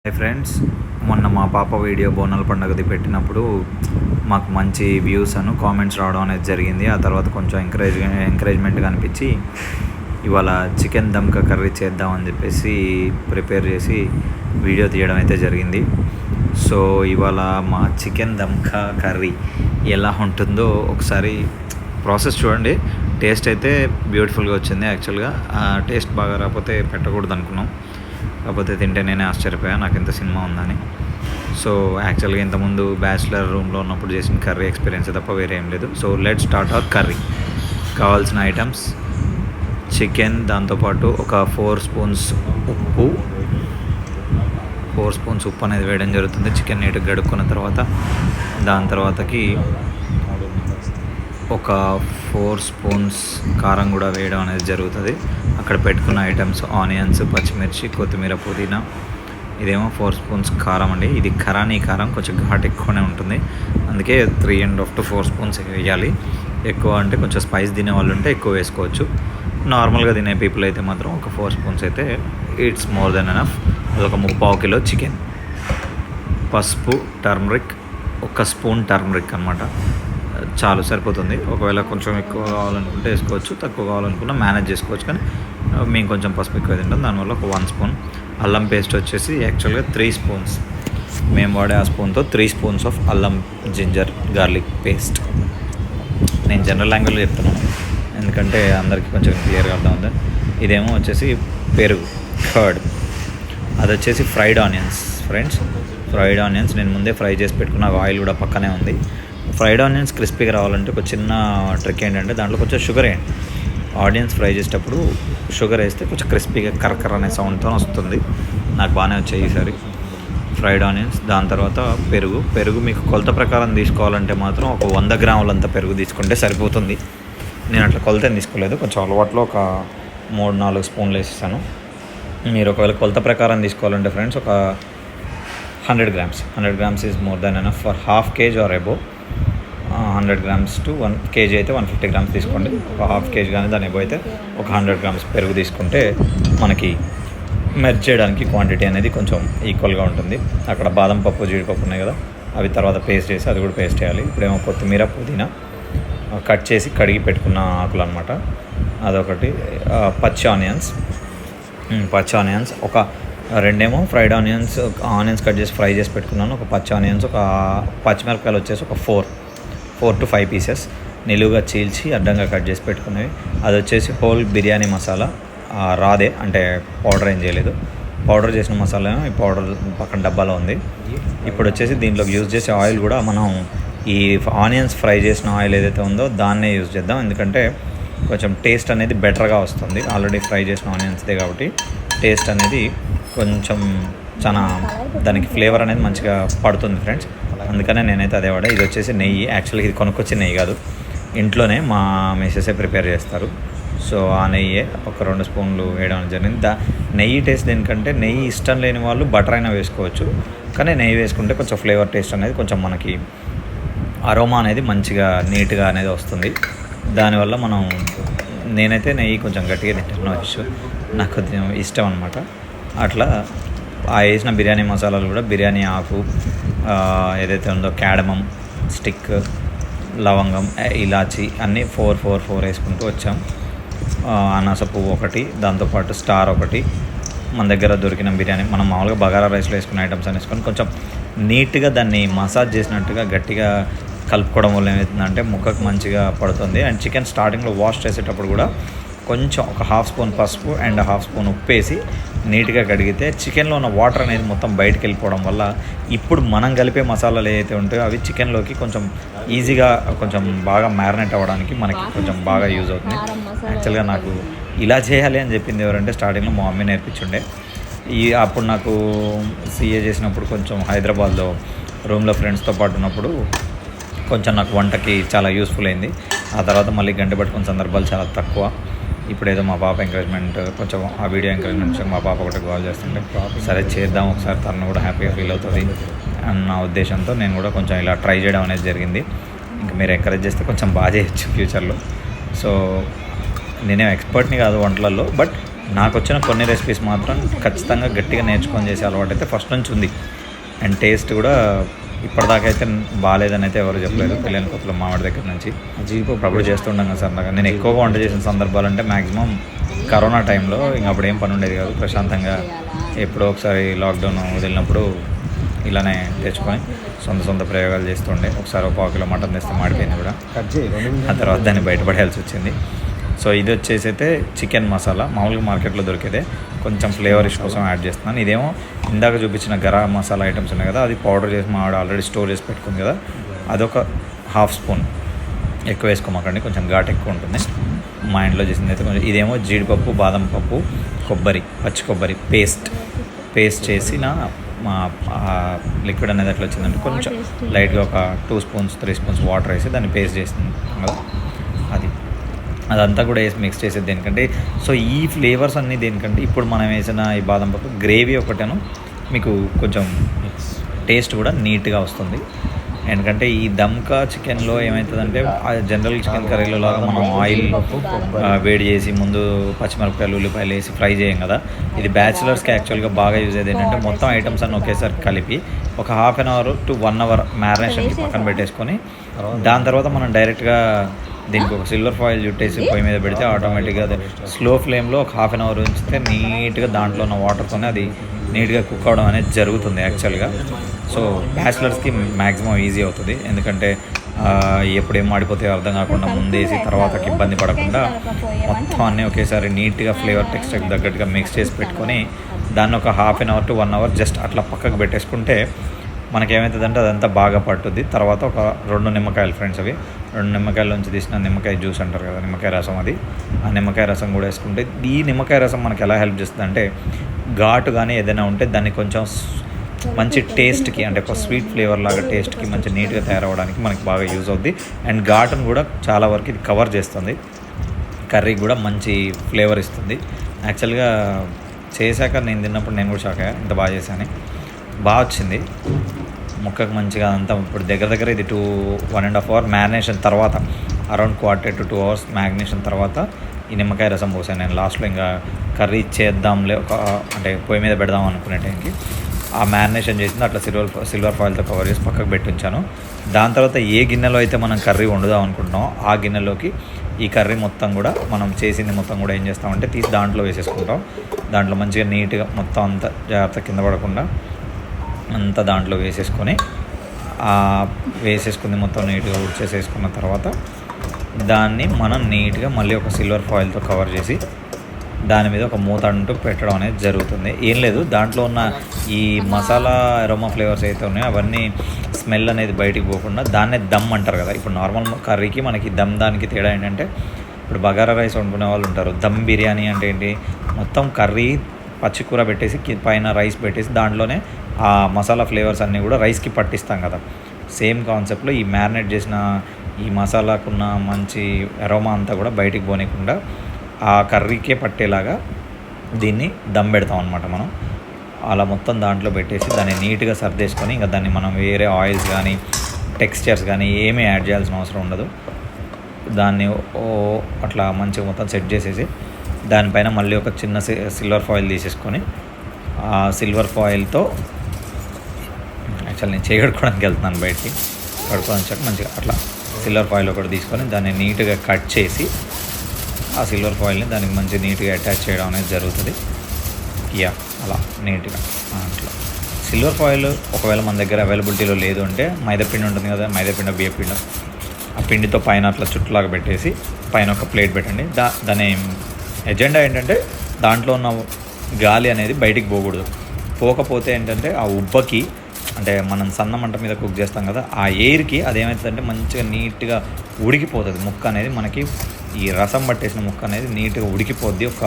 Hi friends, మొన్న మా పాప వీడియో బోనాల పండుగది పెట్టినప్పుడు మాకు మంచి వ్యూస్ కామెంట్స్ రావడం అనేది జరిగింది. ఆ తర్వాత కొంచెం ఎంకరేజ్మెంట్గా అనిపించి ఇవాళ చికెన్ దమ్కా కర్రీ చేద్దామని చెప్పేసి ప్రిపేర్ చేసి వీడియో తీయడం అయితే జరిగింది. సో ఇవాళ మా చికెన్ దమ్కా కర్రీ ఎలా ఉంటుందో ఒకసారి ప్రాసెస్ చూడండి. టేస్ట్ అయితే బ్యూటిఫుల్గా వచ్చింది. యాక్చువల్గా ఆ టేస్ట్ బాగా రాకపోతే పెట్టకూడదు అనుకున్నాం, కాకపోతే తింటే నేనే ఆశ్చర్యపోయాను నాకు ఇంత సినిమా ఉందని. సో యాక్చువల్గా ఇంతకుముందు బ్యాచిలర్ రూమ్లో ఉన్నప్పుడు చేసిన కర్రీ ఎక్స్పీరియన్స్ తప్ప వేరే ఏం లేదు. So let start our curry. కావాల్సిన ఐటమ్స్: చికెన్, దాంతోపాటు ఒక 4 స్పూన్స్ ఉప్పు. 4 స్పూన్స్ ఉప్పు అనేది వేయడం జరుగుతుంది చికెన్ నీట్గా కడుక్కున్న తర్వాత. దాని తర్వాతకి ఒక 4 స్పూన్స్ కారం కూడా వేయడం అనేది జరుగుతుంది. అక్కడ పెట్టుకున్న ఐటమ్స్ ఆనియన్స్, పచ్చిమిర్చి, కొత్తిమీర, పుదీనా. ఇదేమో 4 స్పూన్స్ కారం అండి. ఇది ఖరానీ కారం, కొంచెం ఘాట్ ఎక్కువనే ఉంటుంది, అందుకే 3.5 to 4 స్పూన్స్ వేయాలి. ఎక్కువ అంటే కొంచెం స్పైస్ తినే వాళ్ళు ఉంటే ఎక్కువ వేసుకోవచ్చు. నార్మల్గా తినే పీపుల్ అయితే మాత్రం ఒక 4 స్పూన్స్ అయితే ఇట్స్ మోర్ దెన్ ఎనఫ్. అదొక 3/4 కిలో చికెన్. పసుపు, టర్మరిక్, 1 స్పూన్ టర్మరిక్ అనమాట, చాలు, సరిపోతుంది. ఒకవేళ కొంచెం ఎక్కువ కావాలనుకుంటే వేసుకోవచ్చు, తక్కువ కావాలనుకున్నా మేనేజ్ చేసుకోవచ్చు. కానీ మేము కొంచెం పసుపు ఎక్కువ తింటాం, దానివల్ల ఒక 1 స్పూన్. అల్లం పేస్ట్ వచ్చేసి యాక్చువల్గా 3 స్పూన్స్. మేము వాడే ఆ స్పూన్తో 3 స్పూన్స్ ఆఫ్ అల్లం, జింజర్, గార్లిక్ పేస్ట్. నేను జనరల్ లాంగ్వేజ్లో చెప్తున్నాను ఎందుకంటే అందరికీ కొంచెం క్లియర్గా అర్థం అవుతుంది. ఇదేమో వచ్చేసి పెరుగు, కర్డ్. అది వచ్చేసి fried onions friends. Fried onions నేను ముందే ఫ్రై చేసి పెట్టుకున్న, ఆయిల్ కూడా పక్కనే ఉంది. ఫ్రైడ్ ఆనియన్స్ క్రిస్పీగా రావాలంటే ఒక చిన్న ట్రిక్ ఏంటంటే దాంట్లో కొంచెం షుగర్ వేయండి. ఆనియన్స్ ఫ్రై చేసేటప్పుడు షుగర్ వేస్తే కొంచెం క్రిస్పీగా కరకర అనే సౌండ్తో వస్తుంది. నాకు బాగానే వచ్చాయి ఈసారి ఫ్రైడ్ ఆనియన్స్. దాని తర్వాత పెరుగు మీకు కొలత ప్రకారం తీసుకోవాలంటే మాత్రం ఒక 100 గ్రాములంత పెరుగు తీసుకుంటే సరిపోతుంది. నేను అట్లా కొలత తీసుకోలేదు, కొంచెం అలవాట్లో ఒక 3-4 స్పూన్లు వేసేసాను. మీరు ఒకవేళ కొలత ప్రకారం తీసుకోవాలంటే ఫ్రెండ్స్ ఒక 100 grams is more than enough for half KG or above. 100 grams to 1 kg అయితే 150 grams తీసుకోండి. ఒక హాఫ్ కేజీ కానీ దాని అబోవ్ అయితే ఒక 100 grams పెరుగు తీసుకుంటే మనకి మెర్జ్ చేయడానికి క్వాంటిటీ అనేది కొంచెం ఈక్వల్గా ఉంటుంది. అక్కడ బాదం పప్పు, జీడిపప్పు ఉన్నాయి కదా, అవి తర్వాత పేస్ట్ చేసి అది కూడా పేస్ట్ చేయాలి. ఇప్పుడేమో కొత్తిమీర, పుదీనా కట్ చేసి కడిగి పెట్టుకున్న ఆకులు అనమాట, అదొకటి. పచ్చి ఆనియన్స్ ఒక 2 ఫ్రైడ్ ఆనియన్స్ కట్ చేసి ఫ్రై చేసి పెట్టుకున్నాను. ఒక పచ్చి ఆనియన్స్, ఒక పచ్చిమిరపకాయలు వచ్చేసి ఒక 4 to 5 పీసెస్ నిలువుగా చీల్చి అడ్డంగా కట్ చేసి పెట్టుకునేవి. అది వచ్చేసి హోల్ బిర్యానీ మసాలా, రాదే అంటే పౌడర్ ఏం చేయలేదు. పౌడర్ చేసిన మసాలా ఈ పౌడర్ పక్కన డబ్బాలో ఉంది. ఇప్పుడు వచ్చేసి దీంట్లోకి యూజ్ చేసే ఆయిల్ కూడా మనం ఈ ఆనియన్స్ ఫ్రై చేసిన ఆయిల్ ఏదైతే ఉందో దాన్నే యూజ్ చేద్దాం, ఎందుకంటే కొంచెం టేస్ట్ అనేది బెటర్గా వస్తుంది. ఆల్రెడీ ఫ్రై చేసిన ఆనియన్స్దే కాబట్టి టేస్ట్ అనేది కొంచెం చాలా దానికి ఫ్లేవర్ అనేది మంచిగా పడుతుంది ఫ్రెండ్స్. అందుకనే నేనైతే అదే వాడా. ఇది వచ్చేసి నెయ్యి. యాక్చువల్గా ఇది కొనుక్కొచ్చిన నెయ్యి కాదు, ఇంట్లోనే మా మిసెసే ప్రిపేర్ చేస్తారు. సో ఆ నెయ్యే ఒక 2 స్పూన్లు వేయడం జరిగింది. నెయ్యి టేస్ట్ దేనికంటే, నెయ్యి ఇష్టం లేని వాళ్ళు బటర్ అయినా వేసుకోవచ్చు, కానీ నెయ్యి వేసుకుంటే కొంచెం ఫ్లేవర్ టేస్ట్ అనేది కొంచెం మనకి అరోమా అనేది మంచిగా నీట్గా అనేది వస్తుంది. దానివల్ల నేనైతే నెయ్యి కొంచెం గట్టిగా తింటాను, నాకు కొంచెం ఇష్టం అనమాట. అట్లా ఆ వేసిన బిర్యానీ మసాలాలు కూడా బిర్యానీ ఆకు ఏదైతే ఉందో, క్యాడమమ్ స్టిక్, లవంగం, ఇలాచి అన్నీ 4 వేసుకుంటూ వచ్చాం. అనాస పువ్వు ఒకటి, దాంతోపాటు స్టార్ ఒకటి. మన దగ్గర దొరికిన బిర్యానీ మనం మామూలుగా బగారా రైస్లో వేసుకున్న ఐటమ్స్ అని వేసుకొని కొంచెం నీట్గా దాన్ని మసాజ్ చేసినట్టుగా గట్టిగా కలుపుకోవడం వల్ల ఏమవుతుందంటే ముక్కకు మంచిగా పడుతుంది. అండ్ చికెన్ స్టార్టింగ్లో వాష్ చేసేటప్పుడు కూడా కొంచెం ఒక 1/2 స్పూన్ పసుపు అండ్ 1/2 స్పూన్ ఉప్పు వేసి నీట్గా కడిగితే చికెన్లో ఉన్న వాటర్ అనేది మొత్తం బయటకు వెళ్ళిపోవడం వల్ల ఇప్పుడు మనం కలిపే మసాలాలు ఏవైతే ఉంటాయో అవి చికెన్లోకి కొంచెం ఈజీగా కొంచెం బాగా మ్యారినేట్ అవ్వడానికి మనకి కొంచెం బాగా యూజ్ అవుతుంది. యాక్చువల్గా నాకు ఇలా చేయాలి అని చెప్పింది ఎవరంటే స్టార్టింగ్లో మా మమ్మీ నేర్పించుండే. అప్పుడు నాకు సీఏ చేసినప్పుడు కొంచెం హైదరాబాద్లో రూమ్లో ఫ్రెండ్స్తో పాటు ఉన్నప్పుడు కొంచెం నాకు వంటకి చాలా యూస్ఫుల్ అయింది. ఆ తర్వాత మళ్ళీ గంట పట్టుకున్న సందర్భాలు చాలా తక్కువ. ఇప్పుడు ఏదో మా పాప ఎంకరేజ్మెంట్, కొంచెం ఆ వీడియో ఎంకరేజ్మెంట్ మా పాప ఒకటి కాల్ చేస్తుంటే సరే చేద్దాం ఒకసారి, తను కూడా హ్యాపీగా ఫీల్ అవుతుంది అన్న ఉద్దేశంతో నేను కూడా కొంచెం ఇలా ట్రై చేయడం అనేది జరిగింది. ఇంకా మీరు ఎంకరేజ్ చేస్తే కొంచెం బాగా చేయొచ్చు ఫ్యూచర్లో. సో నేనే ఎక్స్పర్ట్ని కాదు వంటలలో, బట్ నాకు వచ్చిన కొన్ని రెసిపీస్ మాత్రం ఖచ్చితంగా గట్టిగా నేర్చుకొని చేసే అలవాటు అయితే ఫస్ట్ నుంచి ఉంది. అండ్ టేస్ట్ కూడా ఇప్పటిదాకా అయితే బాగాలేదని అయితే ఎవరు చెప్పలేదు. పెళ్ళైన కొత్తలో మామిడి దగ్గర నుంచి అప్పుడు చేస్తుండగా సరదాగా నేను ఎక్కువగా వంట చేసిన సందర్భాలు అంటే మ్యాక్సిమం కరోనా టైంలో ఇంక అప్పుడు ఏం పని ఉండేది కాదు. ప్రశాంతంగా ఎప్పుడో ఒకసారి లాక్డౌన్ వదిలినప్పుడు ఇలానే తెచ్చుకొని సొంత ప్రయోగాలు చేస్తుండే. ఒకసారి ఒక 1 కిలో మటన్ తెస్తే మాడిపోయింది కూడా. ఆ తర్వాత దాన్ని బయటపడేయాల్సి వచ్చింది. సో ఇది వచ్చేసి అయితే చికెన్ మసాలా మామూలుగా మార్కెట్లో దొరికేదే, కొంచెం ఫ్లేవరిష్ కోసం యాడ్ చేస్తున్నాను. ఇదేమో ఇందాక చూపించిన గరం మసాలా ఐటమ్స్ ఉన్నాయి కదా, అది పౌడర్ చేసి మా ఆవిడ ఆల్రెడీ స్టోర్ చేసి పెట్టుకుంది కదా, అదొక 1/2 స్పూన్. ఎక్కువ వేసుకోమాకండి, కొంచెం ఘాటు ఎక్కువ ఉంటుంది. మా ఇంట్లో చేసింది అయితే కొంచెం. ఇదేమో జీడిపప్పు, బాదం పప్పు, కొబ్బరి, పచ్చి కొబ్బరి పేస్ట్ చేసిన మా లిక్విడ్ అనేది ఎట్లా వచ్చిందంటే కొంచెం లైట్గా ఒక 2 స్పూన్స్ 3 స్పూన్స్ వాటర్ వేసి దాన్ని పేస్ట్ చేసింది కదా, అదంతా కూడా వేసి మిక్స్ చేసేది దేనికంటే. సో ఈ ఫ్లేవర్స్ అన్నీ దేనికంటే ఇప్పుడు మనం వేసిన ఈ బాదం పప్పు గ్రేవీ ఒకటేను మీకు కొంచెం టేస్ట్ కూడా నీట్గా వస్తుంది. ఎందుకంటే ఈ దమ్కా చికెన్లో ఏమవుతుందంటే జనరల్ చికెన్ కర్రీలో లాగా మనం ఆయిల్ వేడి చేసి ముందు పచ్చిమిరపకాయలు ఉల్లిపాయలు వేసి ఫ్రై చేయం కదా. ఇది బ్యాచిలర్స్కి యాక్చువల్గా బాగా యూజ్ అయ్యేది ఏంటంటే మొత్తం ఐటమ్స్ అన్నీ ఒకేసారి కలిపి ఒక 1/2 అవర్ to 1 అవర్ మ్యారినేషన్కి పక్కన పెట్టేసుకొని దాని తర్వాత మనం డైరెక్ట్గా దీనికి ఒక సిల్వర్ ఫాయిల్ చుట్టేసి పొయ్యి మీద పెడితే ఆటోమేటిక్గా అది స్లో ఫ్లేమ్లో ఒక 1/2 అవర్ ఉంచితే నీట్గా దాంట్లో ఉన్న వాటర్తోనే అది నీట్గా కుక్ అవడం అనేది జరుగుతుంది యాక్చువల్గా. సో బ్యాచిలర్స్కి మ్యాక్సిమం ఈజీ అవుతుంది. ఎందుకంటే ఎప్పుడేం మాడిపోతాయో అర్థం కాకుండా ముందేసి తర్వాతకి ఇబ్బంది పడకుండా మొత్తం అన్నీ ఒకేసారి నీట్గా ఫ్లేవర్ టెక్స్చర్కి తగ్గట్టుగా మిక్స్ చేసి పెట్టుకొని దాన్ని ఒక 1/2 అవర్ to 1 అవర్ జస్ట్ అట్లా పక్కకు పెట్టేసుకుంటే మనకేమవుతుందంటే అదంతా బాగా పట్టుద్ది. తర్వాత ఒక 2 నిమ్మకాయలు ఫ్రెండ్స్, అవి 2 నిమ్మకాయల నుంచి తీసిన నిమ్మకాయ జ్యూస్ అంటారు కదా, నిమ్మకాయ రసం, అది ఆ నిమ్మకాయ రసం కూడా వేసుకుంటే ఈ నిమ్మకాయ రసం మనకి ఎలా హెల్ప్ చేస్తుంది అంటే ఘాటు కానీ ఏదైనా ఉంటే దాన్ని కొంచెం మంచి టేస్ట్కి అంటే ఒక స్వీట్ ఫ్లేవర్ లాగా టేస్ట్కి మంచి నీట్గా తయారవడానికి మనకి బాగా యూజ్ అవుద్ది. అండ్ ఘాటును కూడా చాలా వరకు ఇది కవర్ చేస్తుంది, కర్రీకి కూడా మంచి ఫ్లేవర్ ఇస్తుంది. యాక్చువల్గా చేశాక నేను తిన్నప్పుడు నేను కూడా షాక్ అయ్యా, ఇంత బాగా చేశాను, బాగా వచ్చింది ముక్కకు మంచిగా అంతా. ఇప్పుడు దగ్గర ఇది 1.5 అవర్ మ్యారినేషన్ తర్వాత, అరౌండ్ 1/4 to 2 అవర్స్ మ్యారినేషన్ తర్వాత ఈ నిమ్మకాయ రసం పోసాను నేను లాస్ట్లో. ఇంకా కర్రీ చేద్దాంలే అంటే పొయ్యి మీద పెడదాం అనుకునే టైంకి ఆ మ్యారినేషన్ చేసింది అట్లా సిల్వర్ ఫాయిల్తో కవర్ చేసి పక్కకు పెట్టి ఉంచాను. దాని తర్వాత ఏ గిన్నెలో అయితే మనం కర్రీ వండుదాం అనుకుంటున్నామో ఆ గిన్నెలోకి ఈ కర్రీ మొత్తం కూడా మనం చేసింది మొత్తం కూడా ఏం చేస్తామంటే తీసి దాంట్లో వేసేసుకుంటాం. దాంట్లో మంచిగా నీట్గా మొత్తం అంతా జాగ్రత్త కింద పడకుండా అంతా దాంట్లో వేసేసుకొని వేసేసుకుంది మొత్తం నీట్గా ఉడిచేసేసుకున్న తర్వాత దాన్ని మనం నీట్గా మళ్ళీ ఒక సిల్వర్ ఫాయిల్తో కవర్ చేసి దాని మీద ఒక మూత అంటూ పెట్టడం అనేది జరుగుతుంది. ఏం లేదు, దాంట్లో ఉన్న ఈ మసాలా అరోమా ఫ్లేవర్స్ అయితే ఉన్నాయో అవన్నీ స్మెల్ అనేది బయటికి పోకుండా దాన్నే దమ్ అంటారు కదా. ఇప్పుడు నార్మల్ కర్రీకి మనకి దమ్ దానికి తేడా ఏంటంటే, ఇప్పుడు బగారా రైస్ వండుకునే వాళ్ళు ఉంటారు, దమ్ బిర్యానీ అంటే ఏంటి, మొత్తం కర్రీ పచ్చికూర పెట్టేసి పైన రైస్ పెట్టేసి దాంట్లోనే ఆ మసాలా ఫ్లేవర్స్ అన్నీ కూడా రైస్కి పట్టిస్తాం కదా. సేమ్ కాన్సెప్ట్లో ఈ మ్యారినేట్ చేసిన ఈ మసాలాకున్న మంచి అరోమా అంతా కూడా బయటికి పోనీయకుండా ఆ కర్రీకే పట్టేలాగా దీన్ని దమ్ పెడతాం అనమాట మనం. అలా మొత్తం దాంట్లో పెట్టేసి దాన్ని నీట్గా సర్దేసుకొని ఇంకా దాన్ని మనం వేరే ఆయిల్స్ కానీ టెక్స్చర్స్ కానీ ఏమీ యాడ్ చేయాల్సిన అవసరం ఉండదు. దాన్ని అట్లా మంచిగా మొత్తం సెట్ చేసేసి దానిపైన మళ్ళీ ఒక చిన్న సిల్వర్ ఫాయిల్ తీసేసుకొని ఆ సిల్వర్ ఫాయిల్తో యాక్చువల్ నేను చేయగడుకోవడానికి వెళ్తున్నాను బయటికి, కడుక్కొని వచ్చాక మంచిగా అట్లా సిల్వర్ ఫాయిల్ ఒకటి తీసుకొని దాన్ని నీట్గా కట్ చేసి ఆ సిల్వర్ ఫాయిల్ని దానికి మంచి నీట్గా అటాచ్ చేయడం అనేది జరుగుతుంది. అలా నీట్గా అట్లా సిల్వర్ ఫాయిల్ ఒకవేళ మన దగ్గర అవైలబిలిటీలో లేదు అంటే మైదాపిండి ఉంటుంది కదా, మైదాపిండి బియ్యపిండి, ఆ పిండితో పైన అట్లా చుట్టులాగా పెట్టేసి పైన ఒక ప్లేట్ పెట్టండి. దాని ఎజెండా ఏంటంటే దాంట్లో ఉన్న గాలి అనేది బయటికి పోకూడదు. పోకపోతే ఏంటంటే ఆ ఉబ్బకి, అంటే మనం సన్న మంట మీద కుక్ చేస్తాం కదా, ఆ ఎయిర్కి అదేమవుతుందంటే మంచిగా నీట్గా ఉడికిపోతుంది ముక్క అనేది. మనకి ఈ రసం పట్టేసిన ముక్క అనేది నీట్గా ఉడికిపోద్ది ఒక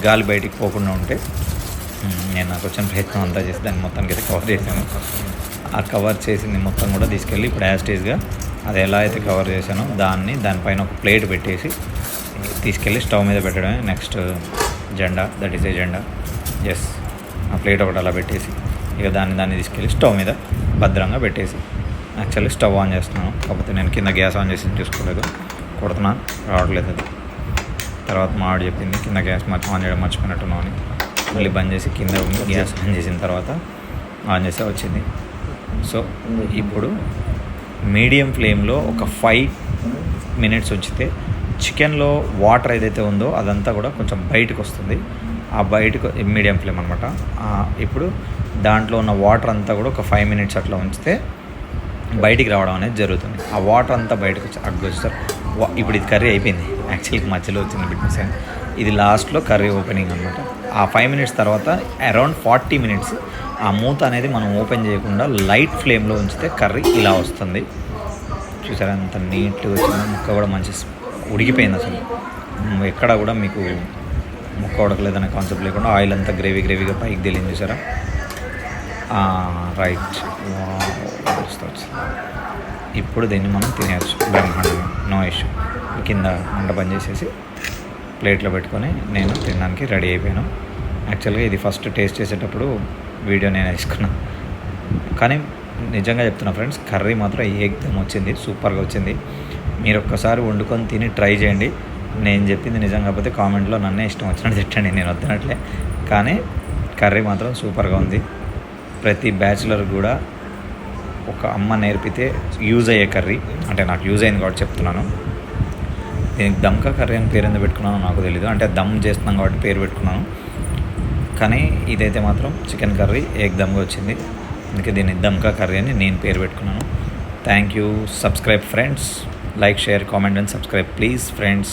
గాలి బయటికి పోకుండా ఉంటే. నేను నాకు వచ్చిన ప్రయత్నం అంతా చేసి దాన్ని మొత్తానికి అయితే కవర్ చేశాను. ఆ కవర్ చేసింది మొత్తం కూడా తీసుకెళ్ళి ఇప్పుడు యాస్టీస్గా అది ఎలా అయితే కవర్ చేశానో దానిపైన ఒక ప్లేట్ పెట్టేసి తీసుకెళ్ళి స్టవ్ మీద పెట్టడమే నెక్స్ట్ జెండా, దట్ ఈస్ ఎజెండా. ఎస్, ఆ ప్లేట్ ఒకటి అలా పెట్టేసి ఇక దాన్ని తీసుకెళ్ళి స్టవ్ మీద భద్రంగా పెట్టేసి యాక్చువల్లీ స్టవ్ ఆన్ చేస్తున్నాను. కాకపోతే నేను కింద గ్యాస్ ఆన్ చేసి చూసుకోలేదు, కొడుతున్నాను, రావట్లేదు అది. తర్వాత మా ఆవిడ చెప్పింది కింద గ్యాస్ ఆన్ చేయడం మర్చిపోయినట్టున్నాం అని. మళ్ళీ బంద్ చేసి కింద గ్యాస్ ఆన్ చేసిన తర్వాత ఆన్ చేస్తే వచ్చింది. సో ఇప్పుడు మీడియం ఫ్లేమ్లో ఒక 5 minutes ఉంచితే చికెన్లో వాటర్ ఏదైతే ఉందో అదంతా కూడా కొంచెం బయటకు వస్తుంది. ఆ బయటకు మీడియం ఫ్లేమ్ అనమాట. ఇప్పుడు దాంట్లో ఉన్న వాటర్ అంతా కూడా ఒక 5 minutes అట్లా ఉంచితే బయటికి రావడం అనేది జరుగుతుంది. ఆ వాటర్ అంతా బయటకు వచ్చి ఇప్పుడు ఇది కర్రీ అయిపోయింది. యాక్చువల్గా మధ్యలో వచ్చింది బిట్నెస్. ఇది లాస్ట్లో కర్రీ ఓపెనింగ్ అనమాట. ఆ 5 minutes తర్వాత అరౌండ్ 40 minutes ఆ మూత అనేది మనం ఓపెన్ చేయకుండా లైట్ ఫ్లేమ్లో ఉంచితే కర్రీ ఇలా వస్తుంది. చూసారా అంత నీట్గా వచ్చింది. ముక్క కూడా మంచి ఉడికిపోయింది. అసలు ఎక్కడ కూడా మీకు ముక్క ఉడకలేదనే కాన్సెప్ట్ లేకుండా ఆయిల్ అంతా గ్రేవీగా పైకి తెలియదు. చూసారా రైట్. ఇప్పుడు దీన్ని మనం తినేయచ్చు బ్రహ్మాండంగా, నో ఇష్యూ. కింద మంట బంద్ చేసేసి ప్లేట్లో పెట్టుకొని నేను తినడానికి రెడీ అయిపోయాను. యాక్చువల్గా ఇది ఫస్ట్ టేస్ట్ చేసేటప్పుడు వీడియో నేను వేసుకున్నాను, కానీ నిజంగా చెప్తున్నా ఫ్రెండ్స్, కర్రీ మాత్రం ఏకదమ్ వచ్చింది, సూపర్గా వచ్చింది. మీరు ఒక్కసారి వండుకొని తిని ట్రై చేయండి. నేను చెప్పింది నిజం కాకపోతే కామెంట్లో నన్నే ఇష్టం వచ్చినట్టు తిట్టండి, నేను వద్దనట్లే. కానీ కర్రీ మాత్రం సూపర్గా ఉంది. ప్రతి బ్యాచులర్ కూడా ఒక అమ్మ నేర్పితే యూజ్ అయ్యే కర్రీ, అంటే నాకు యూజ్ అయింది కాబట్టి చెప్తున్నాను. దీనికి దమ్కా కర్రీ అని పేరు ఎందుకు పెట్టుకున్నానో నాకు తెలీదు, అంటే దమ్ చేస్తున్నాం కాబట్టి పేరు పెట్టుకున్నాను. కానీ ఇదైతే మాత్రం చికెన్ కర్రీ ఏకదమ్గా వచ్చింది. అందుకే దీన్ని దమ్కా కర్రీ అని నేను పేరు పెట్టుకున్నాను. Thank you. Subscribe friends, like, share, comment and subscribe please friends.